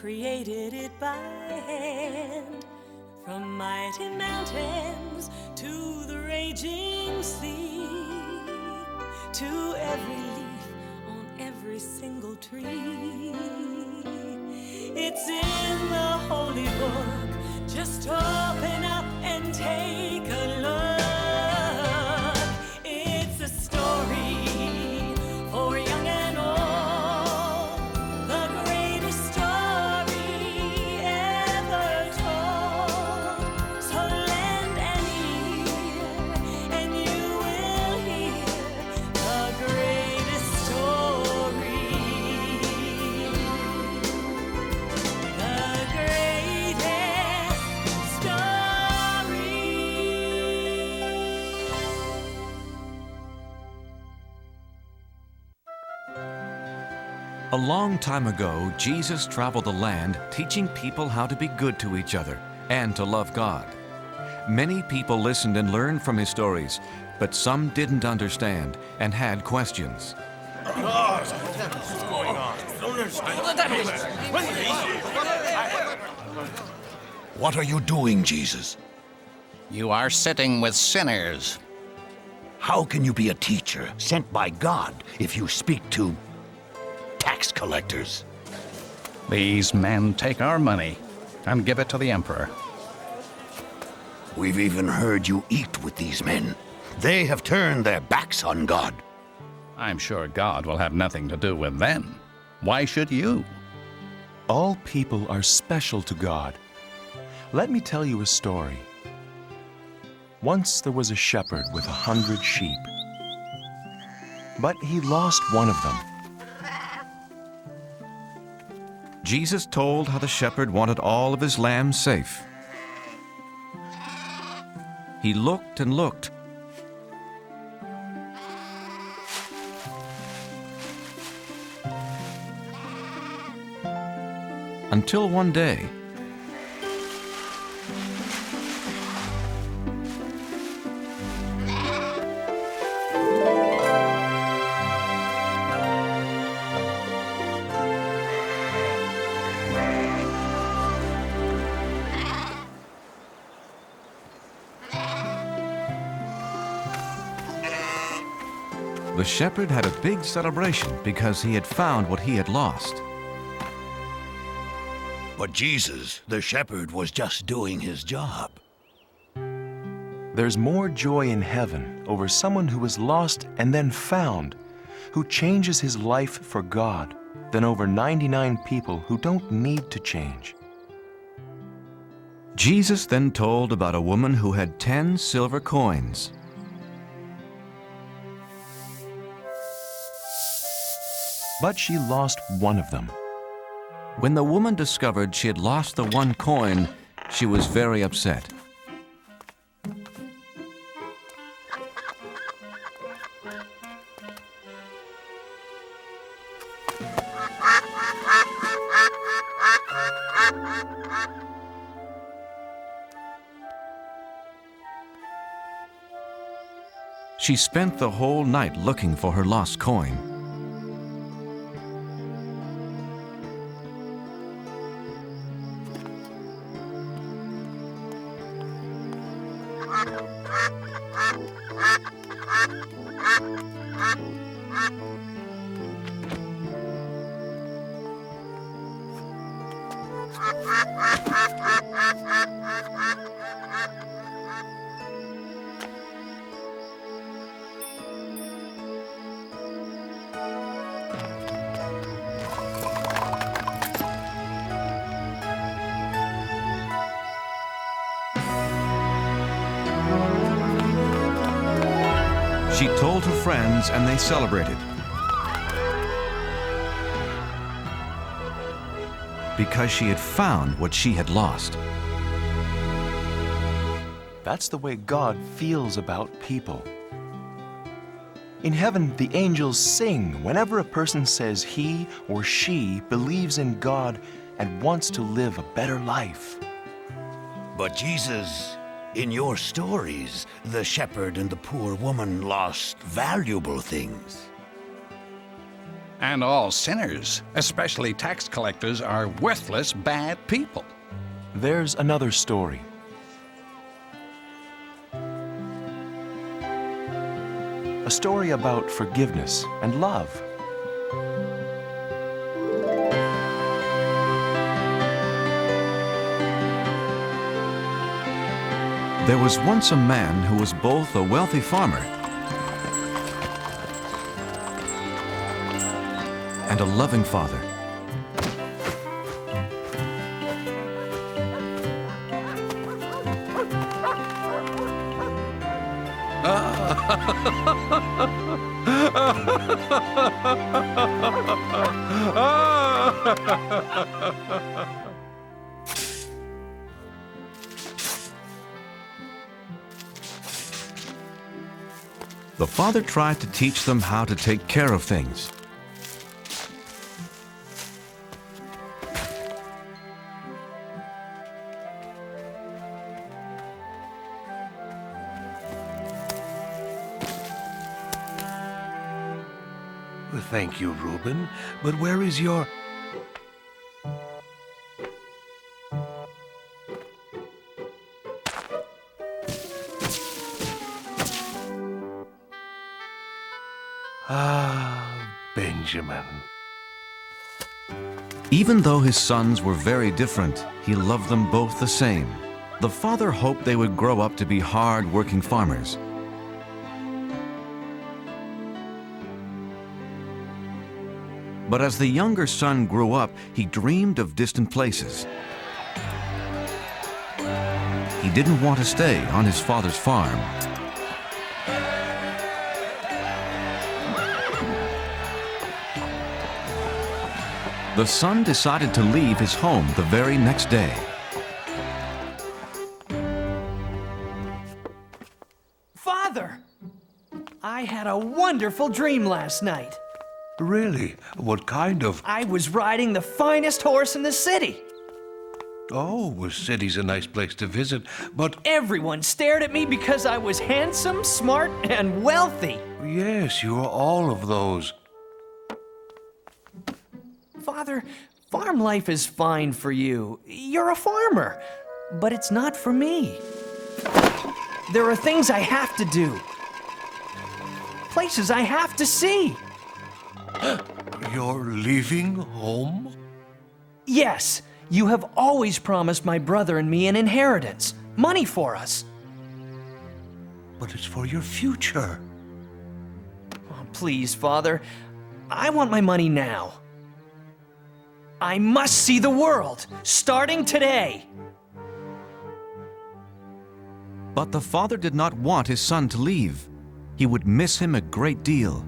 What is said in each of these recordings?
created it by hand. From mighty mountains to the raging sea, to every leaf on every single tree. It's in the holy book. Just open up and take a look. It's a story for young and old, the greatest story ever told. So lend an ear and you will hear the greatest story. The greatest story. A long time ago, Jesus traveled the land teaching people how to be good to each other and to love God. Many people listened and learned from his stories, but some didn't understand and had questions. What are you doing, Jesus? You are sitting with sinners. How can you be a teacher sent by God if you speak to tax collectors? These men take our money and give it to the emperor. We've even heard you eat with these men. They have turned their backs on God. I'm sure God will have nothing to do with them. Why should you? All people are special to God. Let me tell you a story. Once there was a shepherd with 100 sheep, but he lost one of them. Jesus told how the shepherd wanted all of his lambs safe. He looked and looked. Until one day, the shepherd had a big celebration because he had found what he had lost. But Jesus, the shepherd, was just doing his job. There's more joy in heaven over someone who was lost and then found, who changes his life for God, than over 99 people who don't need to change. Jesus then told about a woman who had 10 silver coins. But she lost one of them. When the woman discovered she had lost the one coin, she was very upset. She spent the whole night looking for her lost coin. She told her friends and they celebrated. Because she had found what she had lost. That's the way God feels about people. In heaven, the angels sing whenever a person says he or she believes in God and wants to live a better life. But Jesus, in your stories, the shepherd and the poor woman lost valuable things. And all sinners, especially tax collectors, are worthless, bad people. There's another story. A story about forgiveness and love. There was once a man who was both a wealthy farmer and a loving father. The father tried to teach them how to take care of things. Thank you, Reuben. But where is your... Benjamin. Even though his sons were very different, he loved them both the same. The father hoped they would grow up to be hard-working farmers. But as the younger son grew up, he dreamed of distant places. He didn't want to stay on his father's farm. The son decided to leave his home the very next day. Father! I had a wonderful dream last night. Really? What kind of... I was riding the finest horse in the city. Oh, the city's a nice place to visit, but... Everyone stared at me because I was handsome, smart, and wealthy. Yes, you are all of those. Father, farm life is fine for you. You're a farmer, but it's not for me. There are things I have to do. Places I have to see. You're leaving home? Yes, you have always promised my brother and me an inheritance, money for us. But it's for your future. Oh, please, Father, I want my money now. I must see the world, starting today. But the father did not want his son to leave. He would miss him a great deal.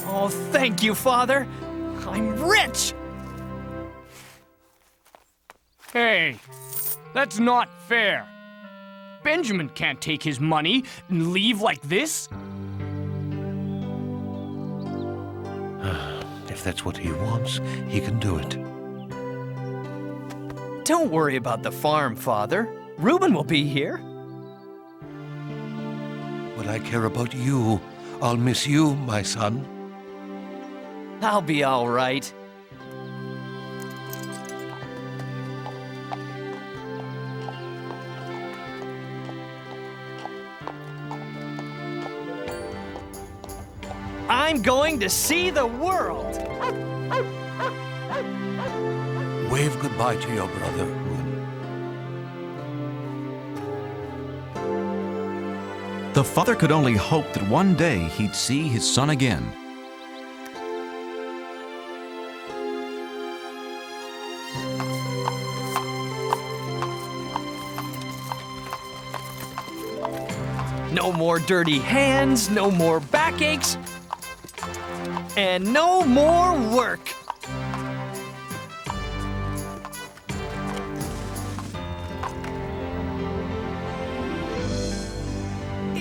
Oh, thank you, Father. I'm rich. Hey, that's not fair. Benjamin can't take his money and leave like this. If that's what he wants, he can do it. Don't worry about the farm, Father. Reuben will be here. But I care about you. I'll miss you, my son. I'll be all right. I'm going to see the world. Wave goodbye to your brother, Reuben. The father could only hope that one day he'd see his son again. No more dirty hands, no more backaches, and no more work.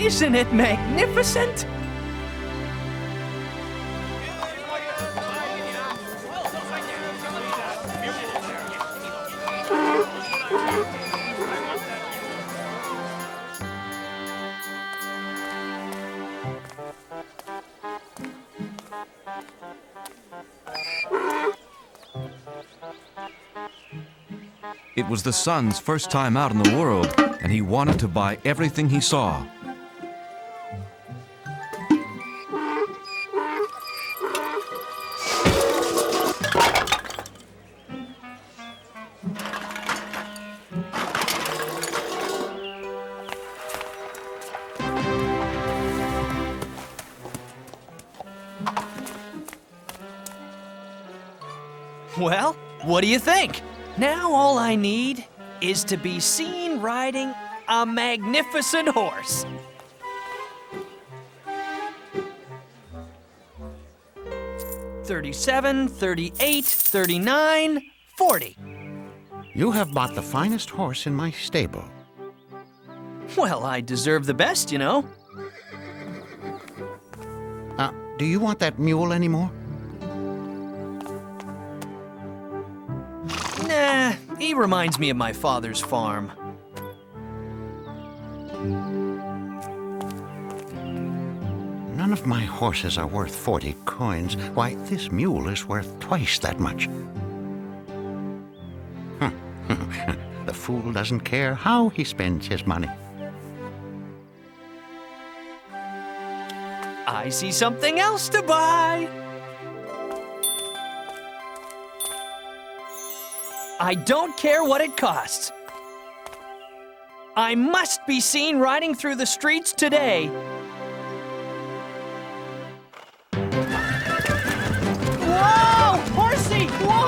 Isn't it magnificent? It was the son's first time out in the world, and he wanted to buy everything he saw. Well, what do you think? Now all I need is to be seen riding a magnificent horse. $37, $38, $39, $40. You have bought the finest horse in my stable. Well, I deserve the best, you know. Do you want that mule anymore? Nah, he reminds me of my father's farm. None of my horses are worth 40 coins. Why, this mule is worth twice that much. The fool doesn't care how he spends his money. I see something else to buy. I don't care what it costs. I must be seen riding through the streets today. Whoa! Horsey! Whoa!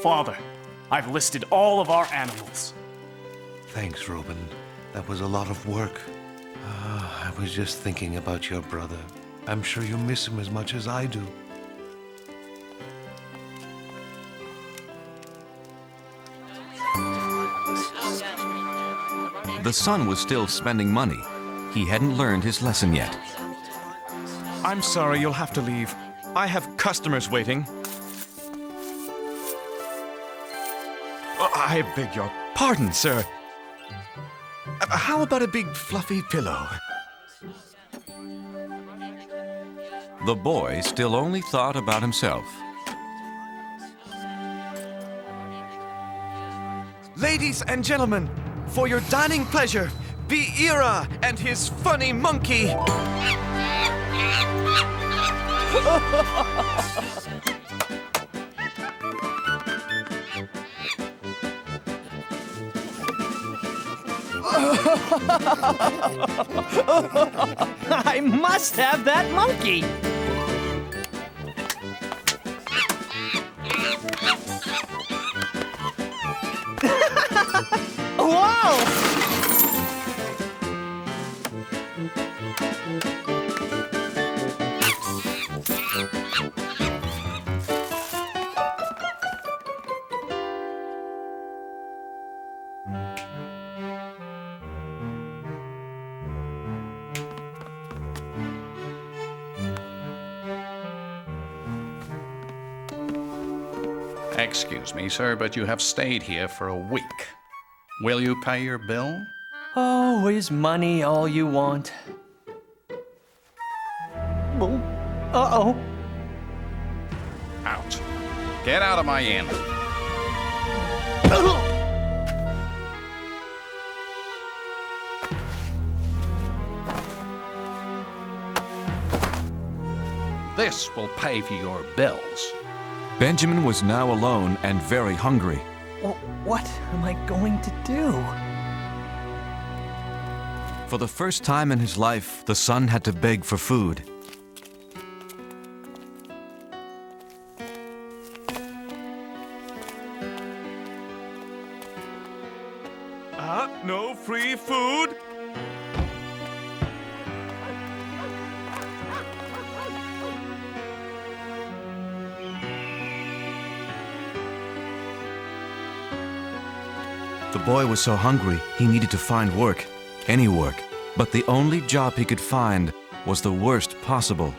Father, I've listed all of our animals. Thanks, Reuben. That was a lot of work. I was just thinking about your brother. I'm sure you miss him as much as I do. The son was still spending money. He hadn't learned his lesson yet. I'm sorry, you'll have to leave. I have customers waiting. I beg your pardon, sir. How about a big fluffy pillow? The boy still only thought about himself. Ladies and gentlemen, for your dining pleasure, be Ira and his funny monkey. I must have that monkey. Whoa! Excuse me, sir, but you have stayed here for a week. Will you pay your bill? Oh, is money all you want? Oh, uh-oh. Out. Get out of my inn. this will pay for your bills. Benjamin was now alone and very hungry. What am I going to do? For the first time in his life, the son had to beg for food. No free food? The boy was so hungry, he needed to find work, any work. But the only job he could find was the worst possible.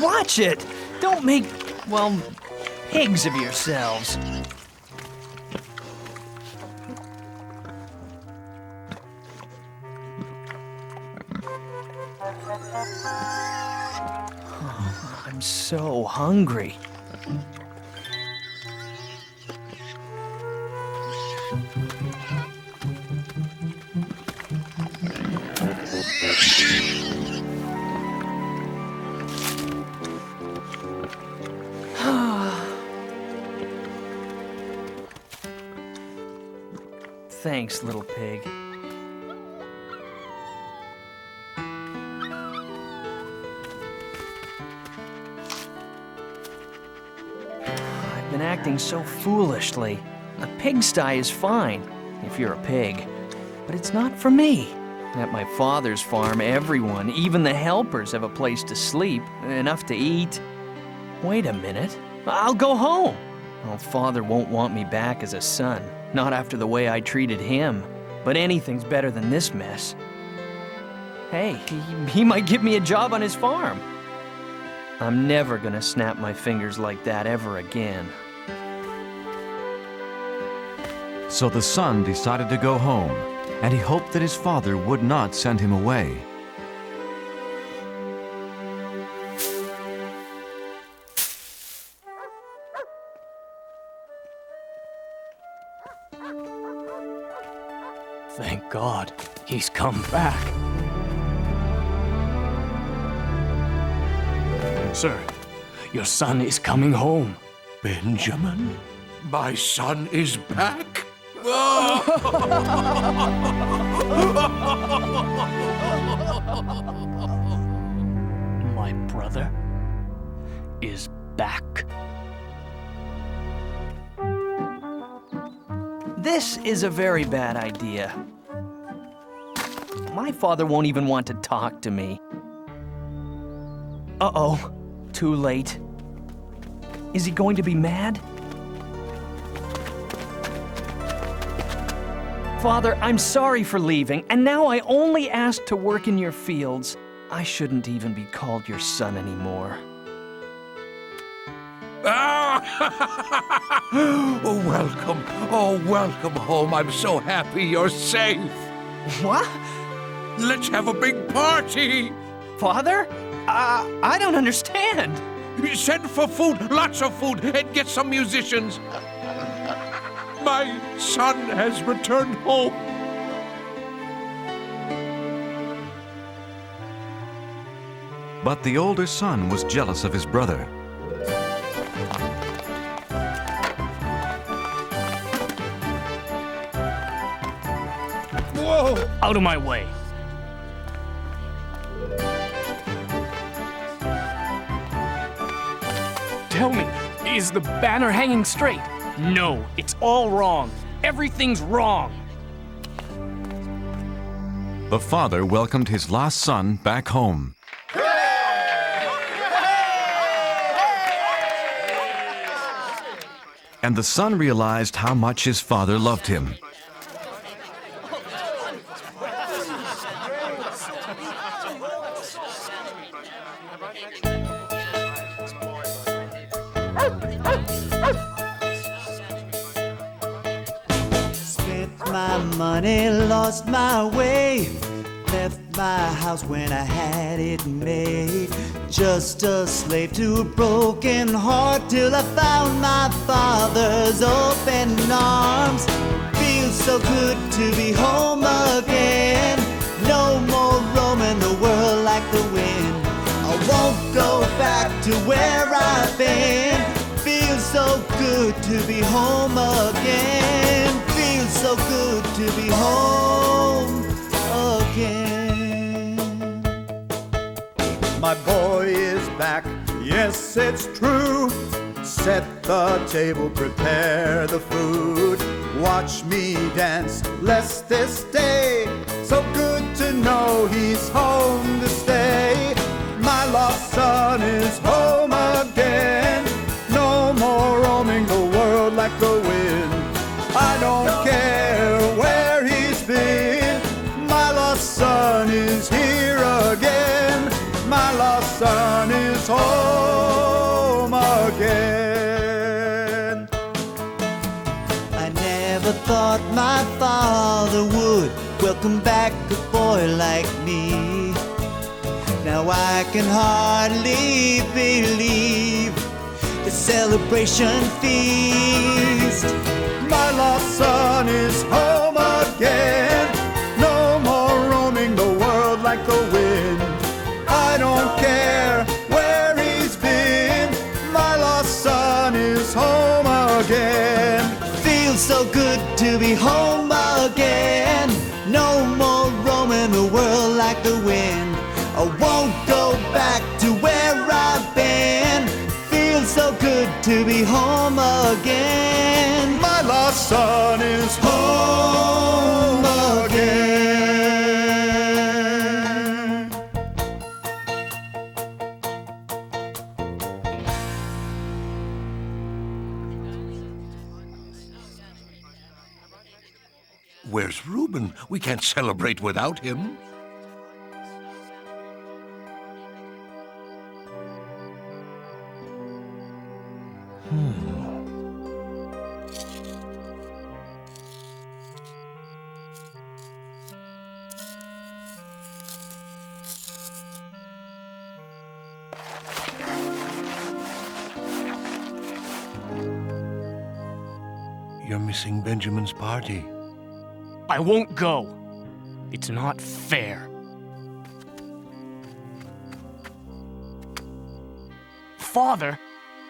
Watch it! Don't make, well, pigs of yourselves. Oh, I'm so hungry. Thanks, little pig. I've been acting so foolishly. A pigsty is fine, if you're a pig. But it's not for me. At my father's farm, everyone, even the helpers, have a place to sleep, enough to eat. Wait a minute. I'll go home. Well, Father won't want me back as a son. Not after the way I treated him. But anything's better than this mess. Hey, he might give me a job on his farm. I'm never gonna snap my fingers like that ever again. So the son decided to go home, and he hoped that his father would not send him away. Thank God, he's come back. Sir, your son is coming home. Benjamin? My son is back? My brother is back. This is a very bad idea. My father won't even want to talk to me. Uh-oh, too late. Is he going to be mad? Father, I'm sorry for leaving, and now I only ask to work in your fields. I shouldn't even be called your son anymore. Oh, welcome. Oh, welcome home. I'm so happy you're safe. What? Let's have a big party. Father? I don't understand. Send for food, lots of food, and get some musicians. My son has returned home. But the older son was jealous of his brother. Whoa! Out of my way. Tell me, is the banner hanging straight? No, it's all wrong. Everything's wrong. The father welcomed his lost son back home. And the son realized how much his father loved him. Spent my money, lost my way, left my house when I had it made. Just a slave to a broken heart till I found my father's open arms. Feels so good to be home again. No more roaming the world like the wind. I won't go back to where I've been. Feels so good to be home again. Feels so good to be home again. My boy is back, yes, it's true. Set the table, prepare the food. Watch me dance, bless this day. So good to know he's home to stay. My lost son is home again. No more roaming the world like the wind. I don't care where he's been. My lost son is here again. My lost son is home again. I never thought my father would welcome back a boy like me. Now I can hardly believe the celebration feast. My lost son is home again. No more roaming the world like the wind. I don't care where he's been. My lost son is home again. Feels so good to be home again. No more roaming the world like the wind. I won't go back to where I've been. Feels so good to be home again. My lost son is home again. Where's Reuben? We can't celebrate without him. You're missing Benjamin's party. I won't go. It's not fair. Father,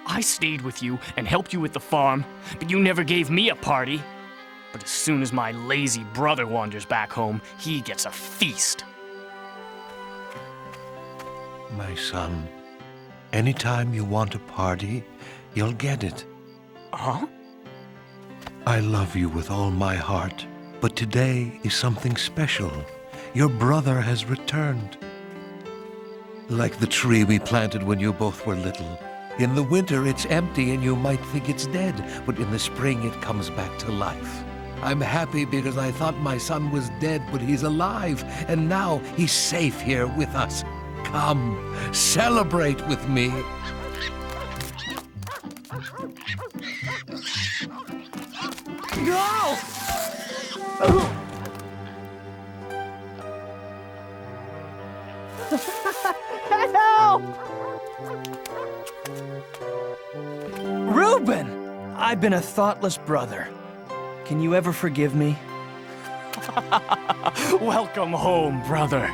I stayed with you and helped you with the farm, but you never gave me a party. But as soon as my lazy brother wanders back home, he gets a feast. My son, anytime you want a party, you'll get it. Huh? I love you with all my heart, but today is something special. Your brother has returned. Like the tree we planted when you both were little. In the winter, it's empty and you might think it's dead, but in the spring, it comes back to life. I'm happy because I thought my son was dead, but he's alive, and now he's safe here with us. Come, celebrate with me. No! Help! Reuben! I've been a thoughtless brother. Can you ever forgive me? Welcome home, brother.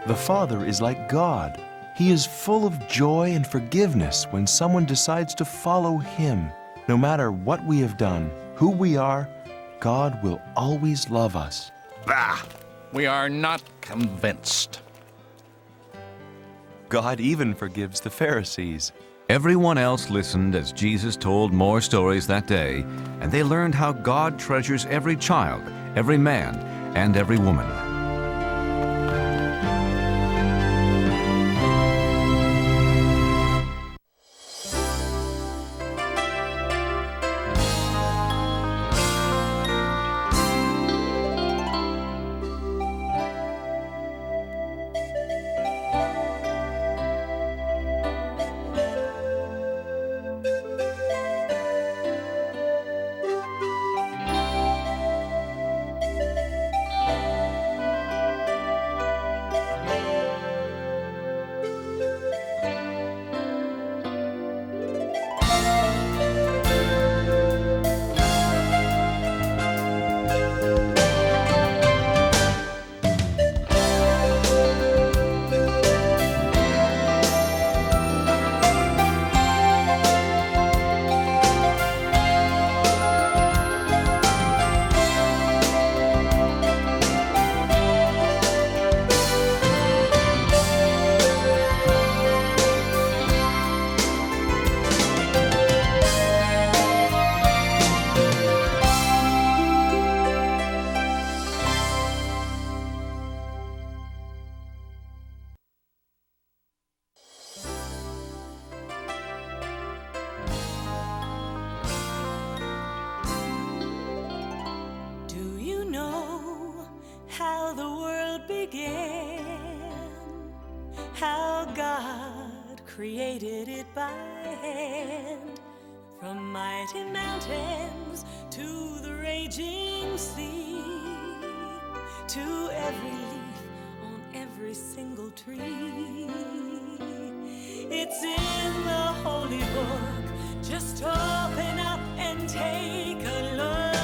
The Father is like God. He is full of joy and forgiveness when someone decides to follow Him. No matter what we have done, who we are, God will always love us. Bah! We are not convinced. God even forgives the Pharisees. Everyone else listened as Jesus told more stories that day, and they learned how God treasures every child, every man, and every woman. created it by hand. From mighty mountains to the raging sea, to every leaf on every single tree. It's in the holy book. Just open up and take a look.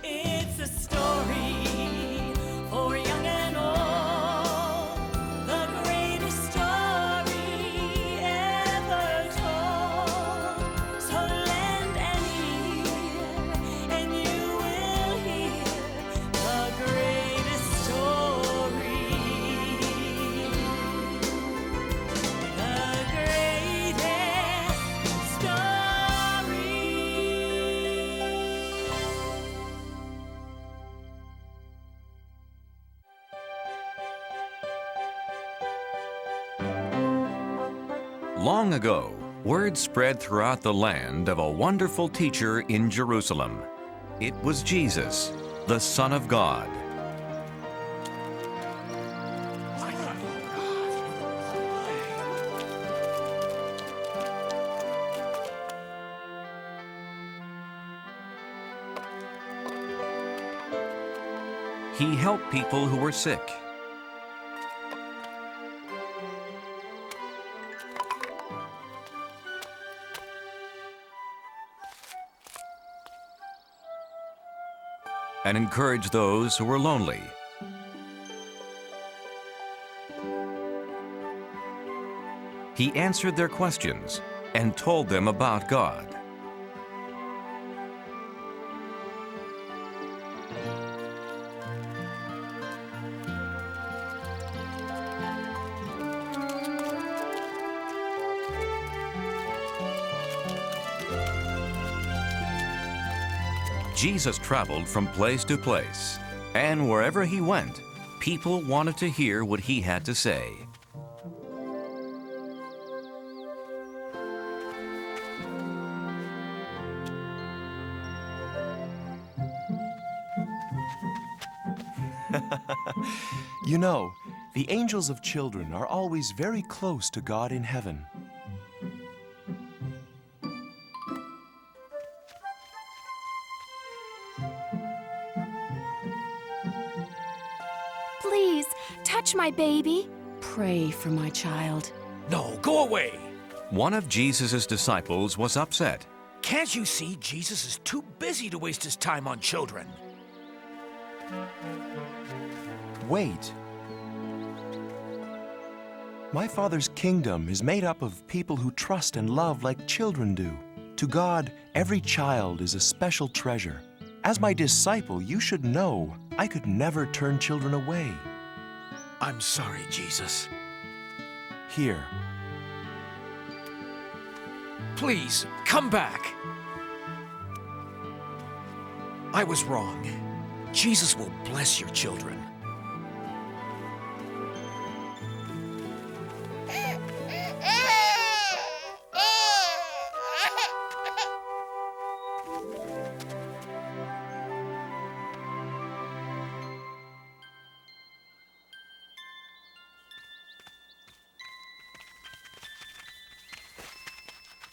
It's a story for young and old, the greatest story ever told. So lend an ear and you will hear the greatest story. The greatest story. Long ago, word spread throughout the land of a wonderful teacher in Jerusalem. It was Jesus, the Son of God. He helped people who were sick. And encouraged those who were lonely. He answered their questions and told them about God. Jesus traveled from place to place, and wherever he went, people wanted to hear what he had to say. You know, the angels of children are always very close to God in heaven. Please, touch my baby. Pray for my child. No, go away. One of Jesus' disciples was upset. Can't you see Jesus is too busy to waste his time on children? Wait. My Father's kingdom is made up of people who trust and love like children do. To God, every child is a special treasure. As my disciple, you should know I could never turn children away. I'm sorry, Jesus. Here. Please, come back. I was wrong. Jesus will bless your children.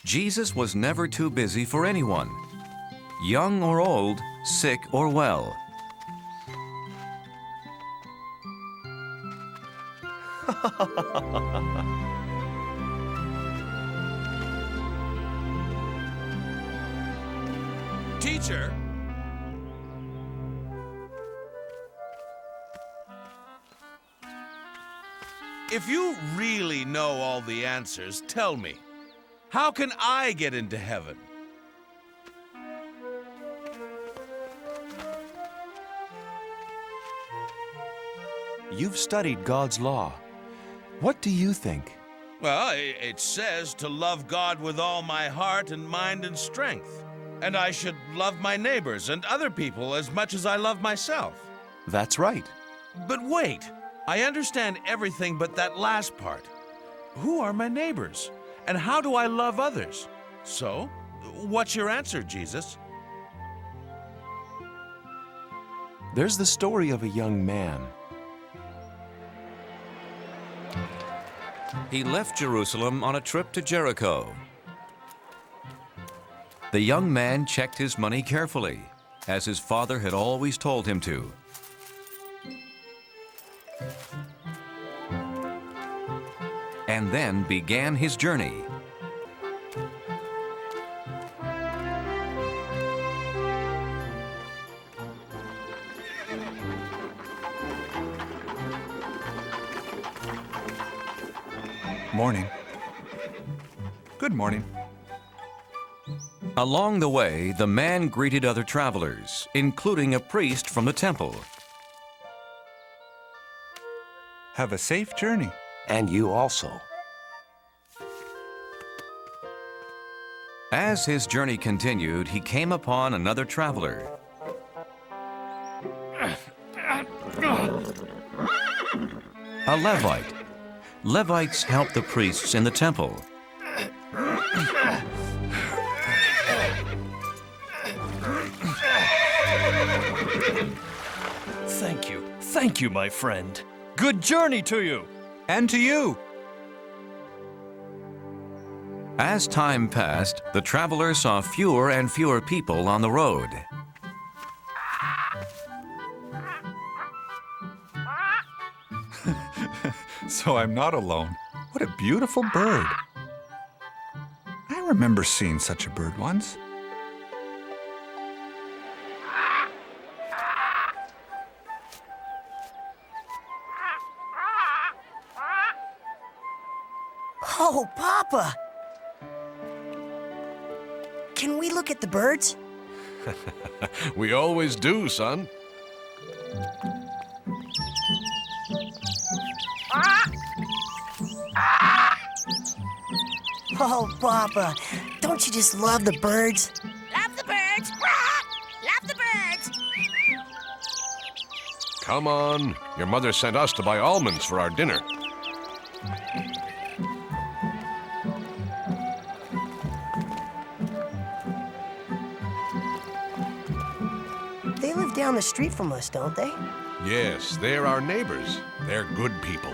Jesus was never too busy for anyone, young or old, sick or well. Teacher! If you really know all the answers, tell me, how can I get into heaven? You've studied God's law. What do you think? Well, it says to love God with all my heart and mind and strength. And I should love my neighbors and other people as much as I love myself. That's right. But wait, I understand everything but that last part. Who are my neighbors? And how do I love others? So, what's your answer, Jesus? There's the story of a young man. He left Jerusalem on a trip to Jericho. The young man checked his money carefully, as his father had always told him to. And then began his journey. Morning. Good morning. Along the way, the man greeted other travelers, including a priest from the temple. Have a safe journey. And you also. As his journey continued, he came upon another traveler. A Levite. Levites help the priests in the temple. Thank you, my friend. Good journey to you. And to you. As time passed, the traveler saw fewer and fewer people on the road. So I'm not alone. What a beautiful bird. I remember seeing such a bird once. Oh, Papa! Can we look at the birds? We always do, son. Oh, Papa, don't you just love the birds? Love the birds! Love the birds! Come on. Your mother sent us to buy almonds for our dinner. They live down the street from us, don't they? Yes, they're our neighbors. They're good people.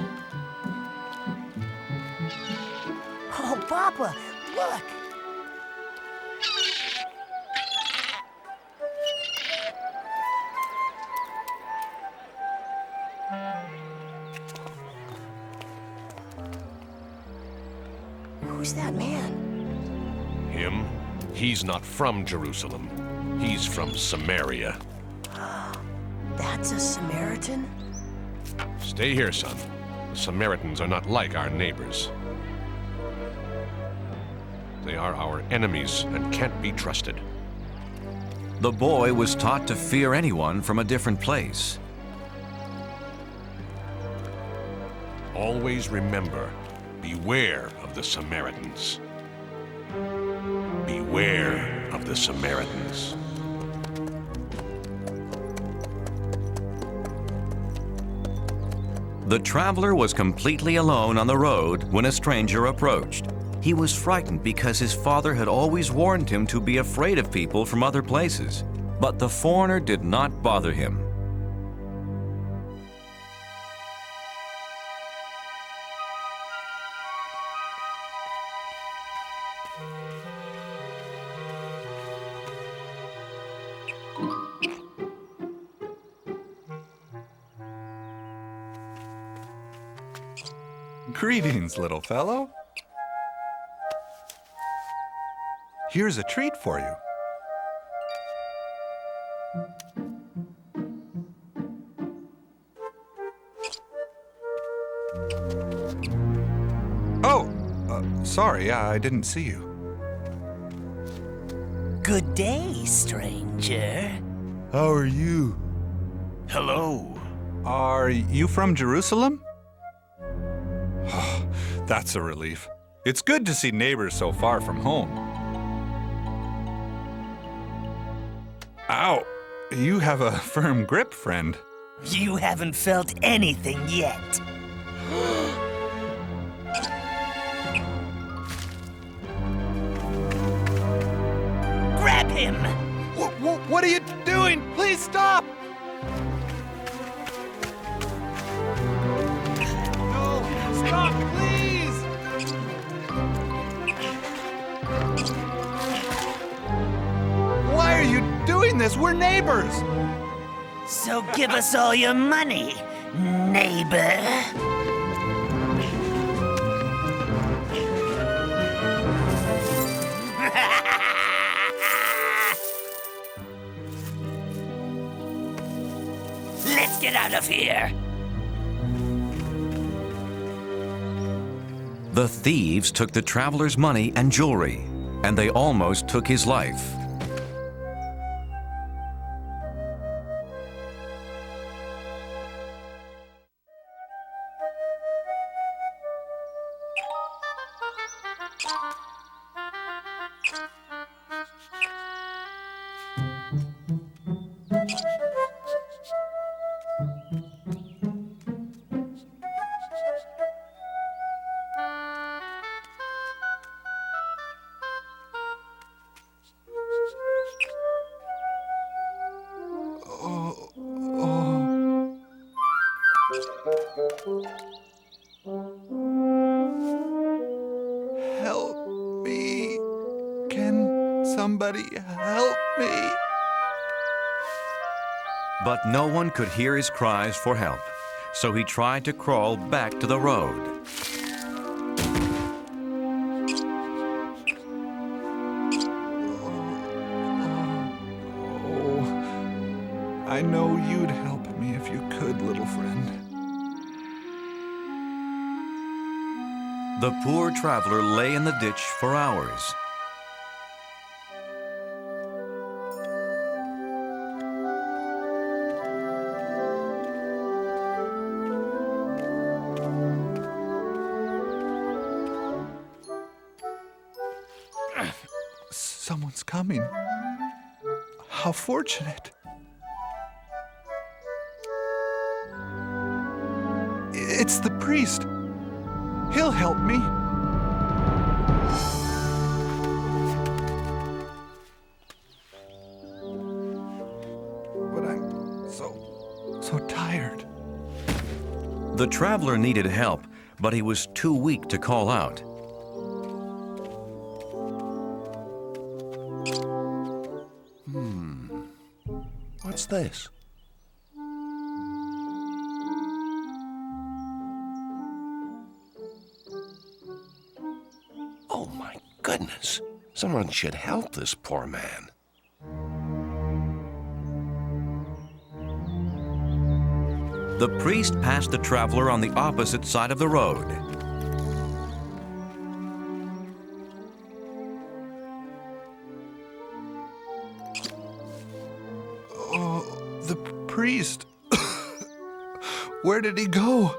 Oh, Papa, look! Who's that man? Him? He's not from Jerusalem. He's from Samaria. That's a Samaritan? Stay here, son. The Samaritans are not like our neighbors. They are our enemies and can't be trusted. The boy was taught to fear anyone from a different place. Always remember, beware of the Samaritans. Beware of the Samaritans. The traveler was completely alone on the road when a stranger approached. He was frightened because his father had always warned him to be afraid of people from other places. But the foreigner did not bother him. Greetings, little fellow. Here's a treat for you. Oh, sorry, I didn't see you. Good day, stranger. How are you? Hello. Are you from Jerusalem? That's a relief. It's good to see neighbors so far from home. Ow! You have a firm grip, friend. You haven't felt anything yet. Grab him! What are you doing? Please stop! No, stop, please! Why are you doing this? We're neighbors. So give us all your money, neighbor. Let's get out of here. The thieves took the traveler's money and jewelry, and they almost took his life. Help me. Can somebody help me? But no one could hear his cries for help, so he tried to crawl back to the road. I know you'd help me if you could, little friend. The poor traveler lay in the ditch for hours. Someone's coming. How fortunate. It's the priest. He'll help me. But I'm so tired. The traveler needed help, but he was too weak to call out. What's this? Oh my goodness. Someone should help this poor man. The priest passed the traveler on the opposite side of the road. Oh, the priest. Where did he go?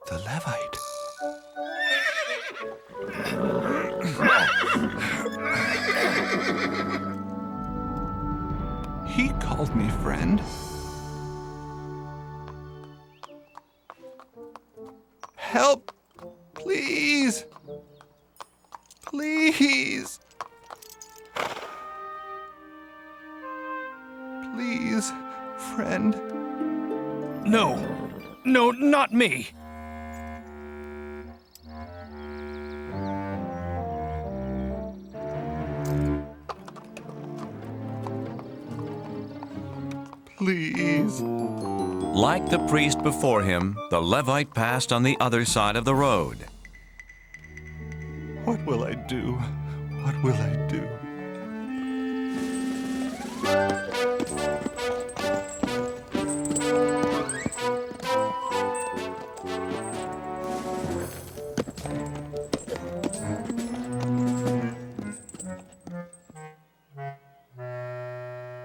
The Levite. He called me friend. Help! Please! Please! Please, friend. No, not me. Please. Like the priest before him, the Levite passed on the other side of the road. What will I do? What will I do?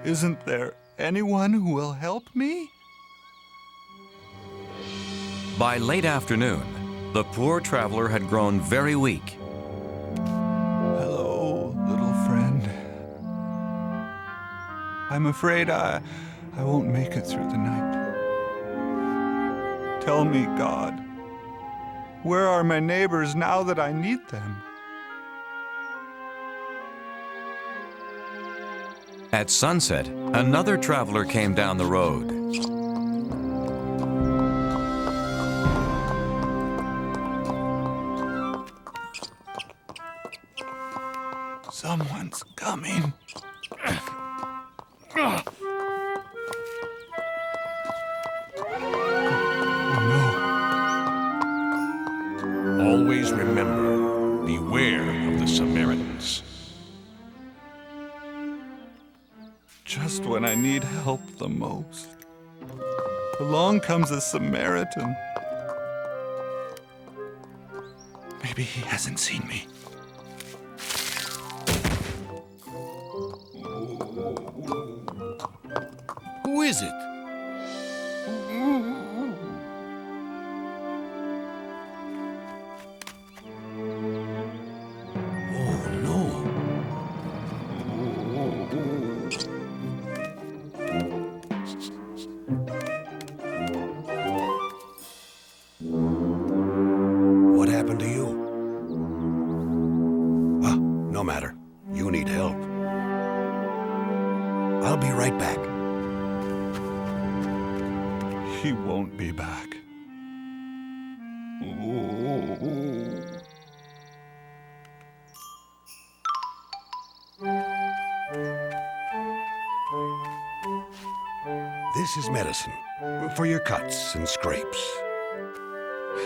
Isn't there anyone who will help me? By late afternoon, the poor traveler had grown very weak. Hello, little friend. I'm afraid I won't make it through the night. Tell me, God, Where are my neighbors now that I need them? At sunset, another traveler came down the road. Someone's coming. Always remember, beware of the Samaritans. Just when I need help the most, along comes a Samaritan. Maybe he hasn't seen me. Who is it? What happened to you? Ah, no matter. You need help. I'll be right back. He won't be back. This is medicine for your cuts and scrapes.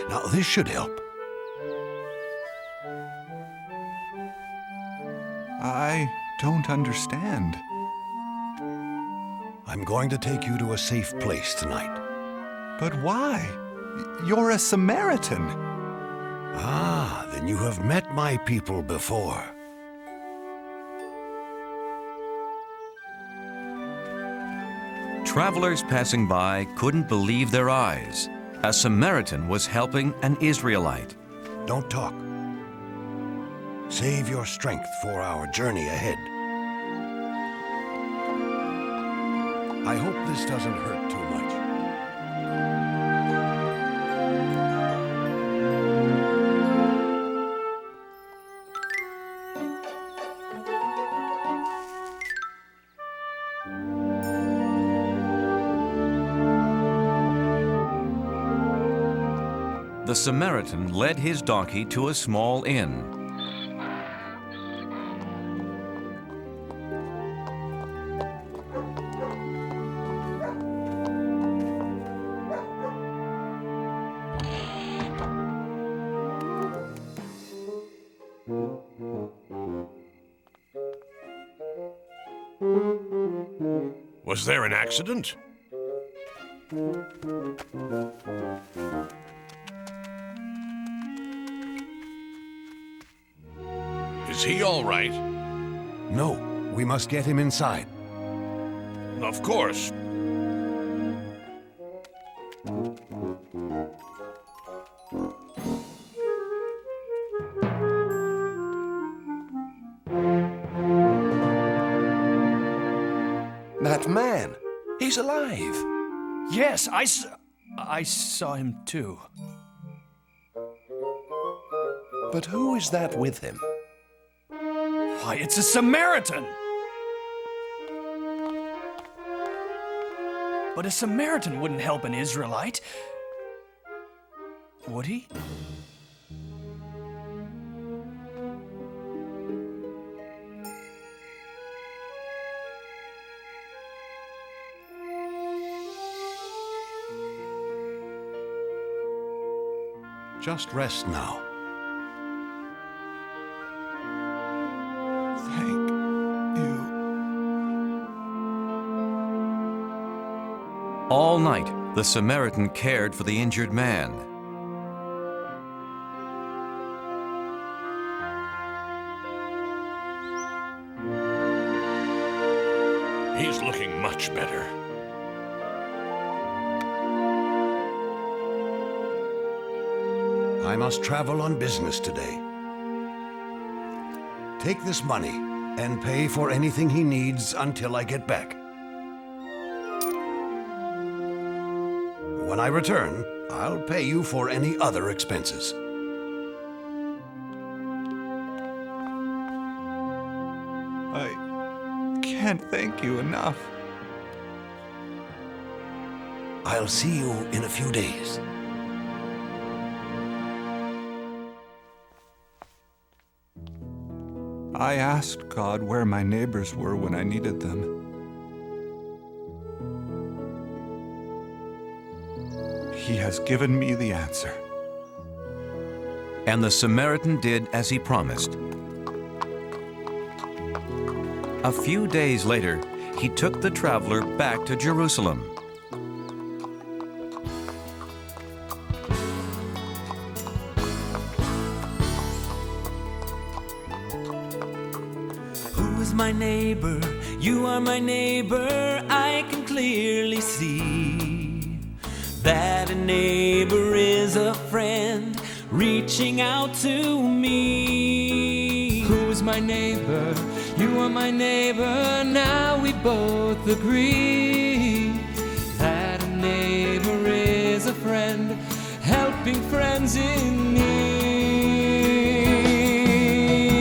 Now, this should help. I don't understand. I'm going to take you to a safe place tonight. But why? You're a Samaritan. Ah, then you have met my people before. Travelers passing by couldn't believe their eyes. A Samaritan was helping an Israelite. Don't talk. Save your strength for our journey ahead. I hope this doesn't hurt too much. The Samaritan led his donkey to a small inn. Was there an accident? Is he all right? No, we must get him inside. Of course. That man, he's alive. Yes, I saw him too. But who is that with him? Why, it's a Samaritan! But a Samaritan wouldn't help an Israelite. Would he? Just rest now. Thank you. All night, the Samaritan cared for the injured man. He's looking much better. I must travel on business today. Take this money and pay for anything he needs until I get back. When I return, I'll pay you for any other expenses. I can't thank you enough. I'll see you in a few days. I asked God where my neighbors were when I needed them. He has given me the answer. And the Samaritan did as he promised. A few days later, he took the traveler back to Jerusalem. Who is my neighbor? You are my neighbor. I can clearly see that a neighbor is a friend reaching out to me. Who is my neighbor? You are my neighbor. Now we both agree that a neighbor is a friend helping friends in need.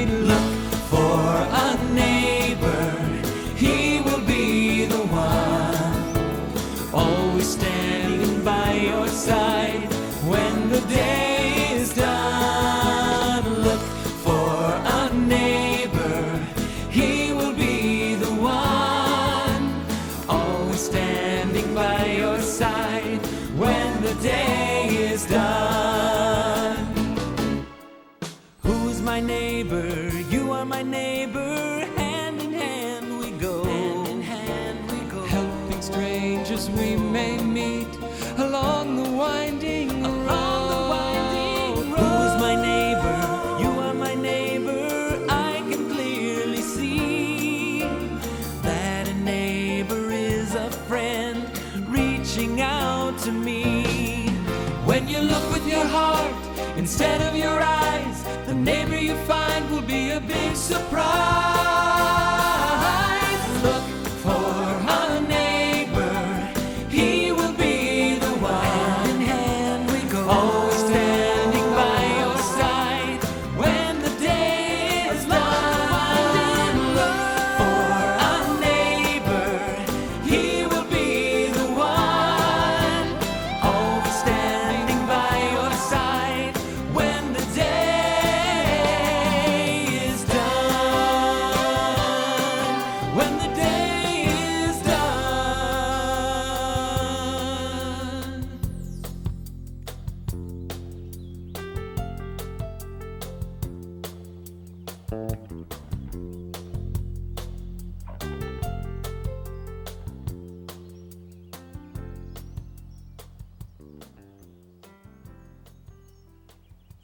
Look for a neighbor. He will be the one, always standing by your side when the day is done. Look for a neighbor. He will be the one, always standing by your side when the day is done. Who's my neighbor? You are my neighbor. Hand in hand we go. Hand in hand we go. Helping strangers we may meet along the winding road. Who's my neighbor? You are my neighbor. I can clearly see that a neighbor is a friend reaching out to me. When you look with your heart instead of your eyes, the neighbor you find will be a big surprise. Look for a neighbor. He will be the one. Hand in hand we go. Always standing by your side when the day is done. Look for a neighbor. He will be the one, always standing by your side when the day is done. When the day is done.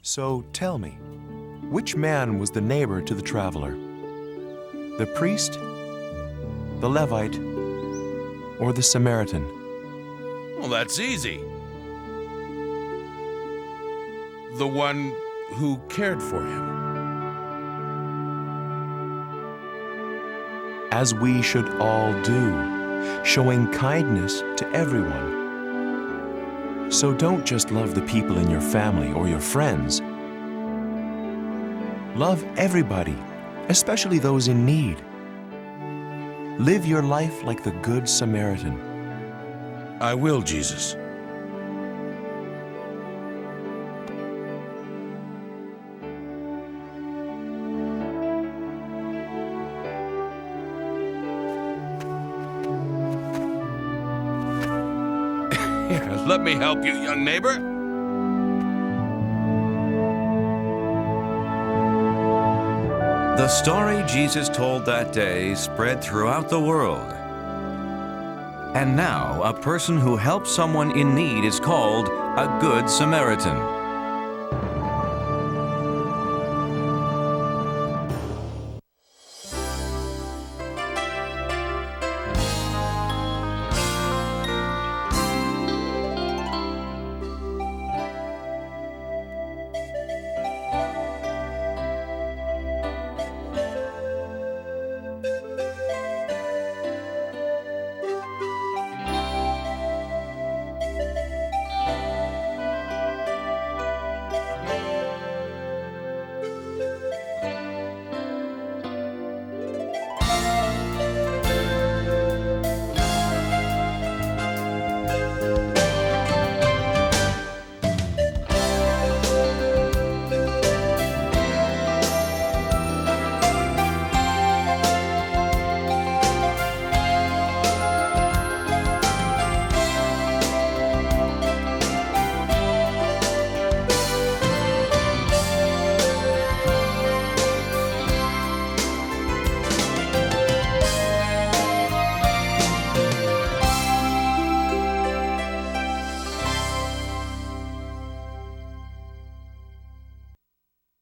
So tell me, which man was the neighbor to the traveler? The priest, the Levite, or the Samaritan? Well, that's easy. The one who cared for him. As we should all do, showing kindness to everyone. So don't just love the people in your family or your friends. Love everybody, especially those in need. Live your life like the Good Samaritan. I will, Jesus. Here, let me help you, young neighbor. The story Jesus told that day spread throughout the world. And now, a person who helps someone in need is called a Good Samaritan.